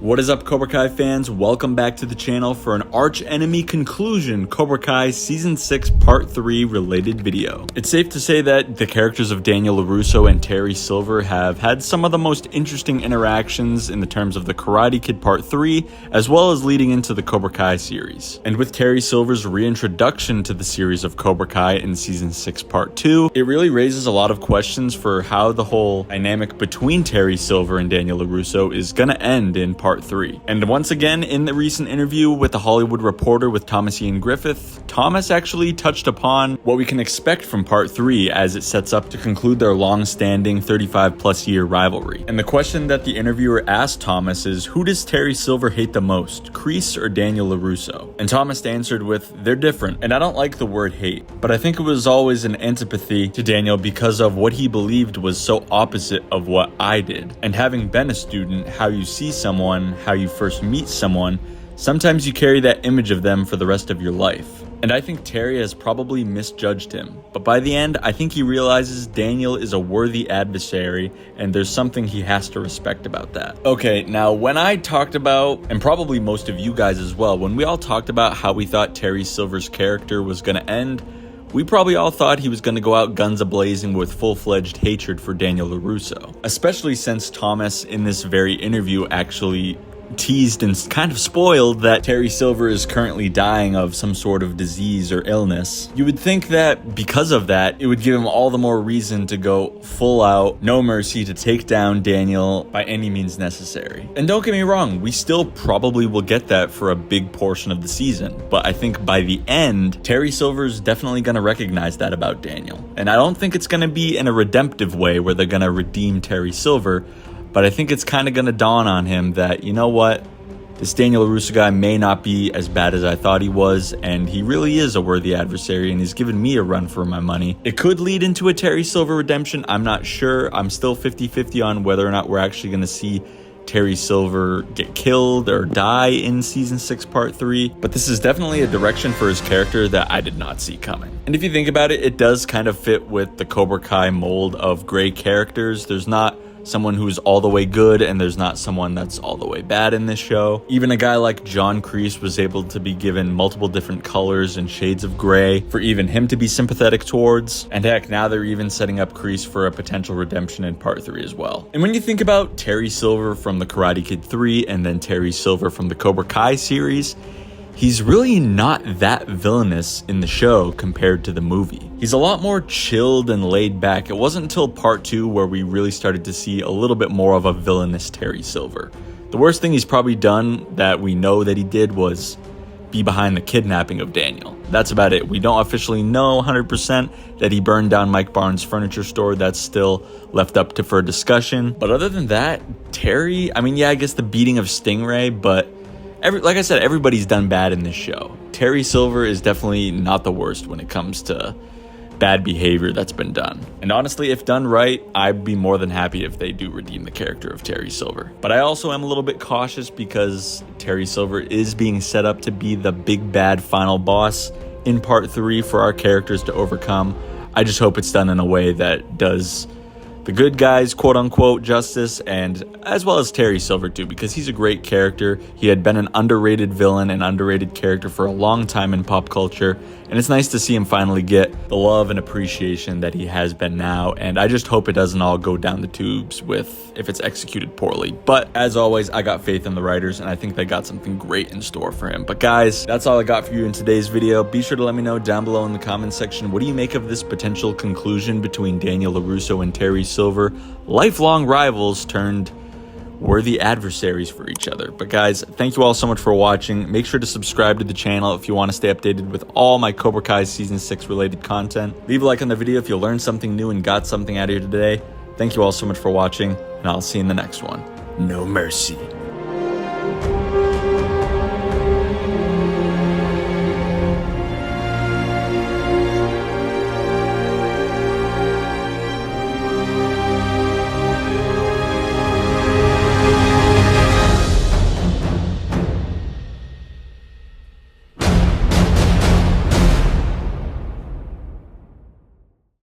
What is up, Cobra Kai fans? Welcome back to the channel for an Arch Enemy Conclusion Cobra Kai Season 6 Part 3 related video. It's safe to say that the characters of Daniel LaRusso and Terry Silver have had some of the most interesting interactions in the terms of the Karate Kid Part 3, as well as leading into the Cobra Kai series. And with Terry Silver's reintroduction to the series of Cobra Kai in Season 6 Part 2, it really raises a lot of questions for how the whole dynamic between Terry Silver and Daniel LaRusso is gonna end in Part 3. And once again, in the recent interview with The Hollywood Reporter with Ian Griffith, Thomas actually touched upon what we can expect from Part 3 as it sets up to conclude their long-standing 35-plus year rivalry. And the question that the interviewer asked Thomas is, who does Terry Silver hate the most, Kreese or Daniel LaRusso? And Thomas answered with, they're different. And I don't like the word hate, but I think it was always an antipathy to Daniel because of what he believed was so opposite of what I did. And having been a student, how you see someone, how you first meet someone, sometimes you carry that image of them for the rest of your life. And I think Terry has probably misjudged him. But by the end, I think he realizes Daniel is a worthy adversary, and there's something he has to respect about that. Okay, now when I talked about, and probably most of you guys as well, when we all talked about how we thought Terry Silver's character was going to end, we probably all thought he was going to go out guns a-blazing with full-fledged hatred for Daniel LaRusso. Especially since Thomas, in this very interview, actually teased and kind of spoiled that Terry Silver is currently dying of some sort of disease or illness. You would think that because of that, it would give him all the more reason to go full out, no mercy, to take down Daniel by any means necessary. And don't get me wrong, we still probably will get that for a big portion of the season, but I think by the end, Terry Silver is definitely going to recognize that about Daniel. And I don't think it's going to be in a redemptive way where they're going to redeem Terry Silver, but I think it's kind of going to dawn on him that, you know what, this Daniel LaRusso guy may not be as bad as I thought he was, and he really is a worthy adversary, and he's given me a run for my money. It could lead into a Terry Silver redemption. I'm not sure. I'm still 50-50 on whether or not we're actually going to see Terry Silver get killed or die in Season 6 Part 3, but this is definitely a direction for his character that I did not see coming. And if you think about it, it does kind of fit with the Cobra Kai mold of gray characters. There's not someone who's all the way good, and there's not someone that's all the way bad in this show. Even a guy like John Kreese was able to be given multiple different colors and shades of gray for even him to be sympathetic towards. And heck, now they're even setting up Kreese for a potential redemption in Part 3 as well. And when you think about Terry Silver from the Karate Kid 3 and then Terry Silver from the Cobra Kai series, he's really not that villainous in the show compared to the movie. He's a lot more chilled and laid back. It wasn't until Part 2 where we really started to see a little bit more of a villainous Terry Silver. The worst thing he's probably done that we know that he did was be behind the kidnapping of Daniel. That's about it. We don't officially know 100% that he burned down Mike Barnes' furniture store. That's still left up for discussion. But other than that, Terry, I mean, yeah, I guess the beating of Stingray, but like I said, everybody's done bad in this show. Terry Silver is definitely not the worst when it comes to bad behavior that's been done. And honestly, if done right, I'd be more than happy if they do redeem the character of Terry Silver. But I also am a little bit cautious because Terry Silver is being set up to be the big bad final boss in Part 3 for our characters to overcome. I just hope it's done in a way that does the good guys, quote unquote, justice, and as well as Terry Silver too, because he's a great character. He had been an underrated villain, an underrated character for a long time in pop culture, and it's nice to see him finally get the love and appreciation that he has been now. And I just hope it doesn't all go down the tubes if it's executed poorly. But as always, I got faith in the writers, and I think they got something great in store for him. But guys, that's all I got for you in today's video. Be sure to let me know down below in the comments section, what do you make of this potential conclusion between Daniel LaRusso and Terry Silver, lifelong rivals turned worthy adversaries for each other? But guys, thank you all so much for watching. Make sure to subscribe to the channel if you want to stay updated with all my Cobra Kai Season 6 related content. Leave a like on the video if you learned something new and got something out of here today. Thank you all so much for watching, and I'll see you in the next one. No mercy.